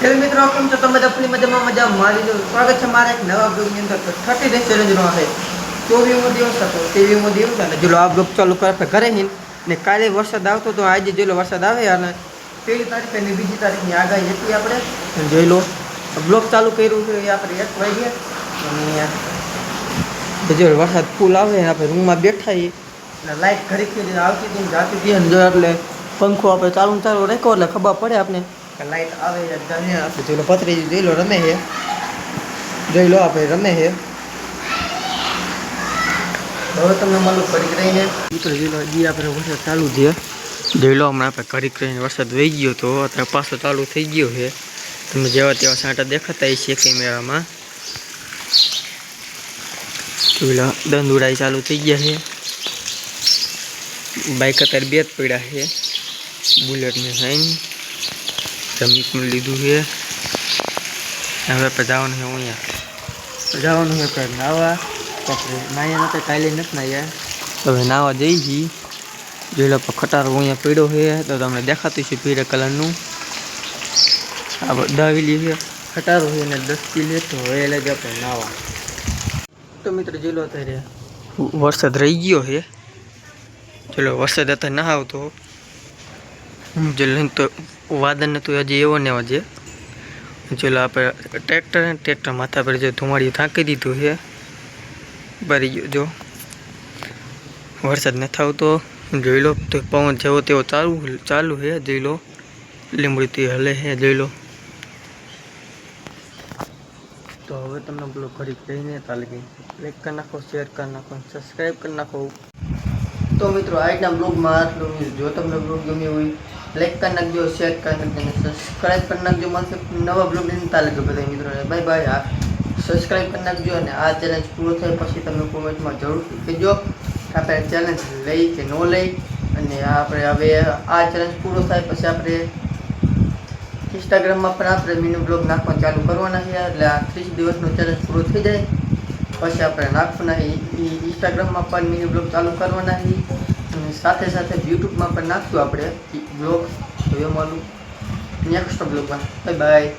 ખેલ મિત્રો કેમ છો તમે દફની મજા મારી લો સ્વાગત છે મારા એક નવા બ્લોગની અંદર 30 ડે ચેલેન્જનો છે 24મો દિવસ હતો 23મો દિવસ અને જો આ બ્લોગ ચાલુ કરે ઘરે હિન ને કાલે વરસાદ આવતો તો આજે જો વરસાદ આવે અને પહેલી તારીખ અને બીજી તારીખની આગાહી હતી આપણે જોઈ લો બ્લોગ ચાલુ કર્યું છે આપણે 1 વાગે અને જો વરસાદ ફૂલ આવે આપણે રૂમમાં બેઠા છીએ અને લાઈટ ઘડી ખરી આવતી હતી જાતી હતી અને જો એટલે પંખો આપણે ચાલુ રાખ્યો એટલે ખબર પડે આપણે લાઈટ આવે આપણે જોઈ લો પતરી જોઈ લો રમે છે જોઈ લો આપણે રમે છે હવે તમને મળું ઘડીક રહીને મિત્રો જોઈ લો હજી આપણે વરસાદ ચાલુ છે જોઈ લો હમણાં આપણે ઘડીક રહીને વરસાદ વહી ગયો તો અત્યારે પાછો ચાલુ થઈ ગયો છે તમે જેવા તેવા સાંટા દેખાતા છે કેમેરામાં જોઈ લો દંદુડાઈ ચાલુ થઈ ગયા છે બાઇક અત્યારે બે જ પડ્યા છે બુલેટને સાઈન જમીન લીધું છે હવે આપણે જવાનું છે અહીંયા જવાનું છે આપણે નાવા આપણે નાયા નતા કાલે નથી નાયા હવે નાવા જઈ છીએ જોઈ લો ખટારો અહીંયા પડ્યો છે તો તમને દેખાતું છે પીળા કલરનું આ દાવેલી છે ખટારો છે અને 10 કિલો તો હવે લઈ આપણે નાવા તો મિત્રો જોઈ લો અત્યારે વરસાદ રહી ગયો છે ચલો વરસાદ અત્યારે ના આવતો જો તો વાદળને તો હજી એવો ને હજી ચલો આપણે ટ્રેક્ટર માથા પર જે ધુમાડી થાંકી દીધું છે ભરી ગયો જો વરસાદ નથી આવતો જોઈ લો તો પવન જેવો તેવો ચાલુ છે જોઈ લો લીંબડીથી હલે છે જોઈ લો તો હવે તમને બ્લોગ ઘડી કહીને ચાલે ગઈ લાઈક કરી નાખો શેર કરી નાખો સબસ્ક્રાઈબ કરી નાખો તો મિત્રો આજના બ્લોગમાં આટલું જો તમને બ્લોગ ગમ્યો હોય લાઈક કરી નાખજો શેર કરી નાખજો અને સબસ્ક્રાઈબ કરી નાખજો માનસે નવા બ્લોગ લઈને ચાલે ગયો બધા મિત્રોને બાય બાય હા સબસ્ક્રાઈબ કરી નાખજો અને આ ચેલેન્જ પૂરો થાય પછી તમે કોમેન્ટમાં જરૂરથી કહેજો કે આપણે ચેલેન્જ લઈ કે ન લઈ અને આપણે હવે આ ચેલેન્જ પૂરો થાય પછી આપણે ઇન્સ્ટાગ્રામમાં પણ આપણે મિની બ્લોગ નાખવાનું ચાલુ કરવાના છે એટલે આ 30 દિવસનો ચેલેન્જ પૂરો થઈ જાય પછી આપણે નાખવાના ઇન્સ્ટાગ્રામમાં પણ મિની બ્લોગ ચાલુ કરવાના છે અને સાથે સાથે યુટ્યુબમાં પણ નાખશું આપણે બ્લોગ તો એ મળું નેક્સ્ટ બ્લોગમાં બાય બાય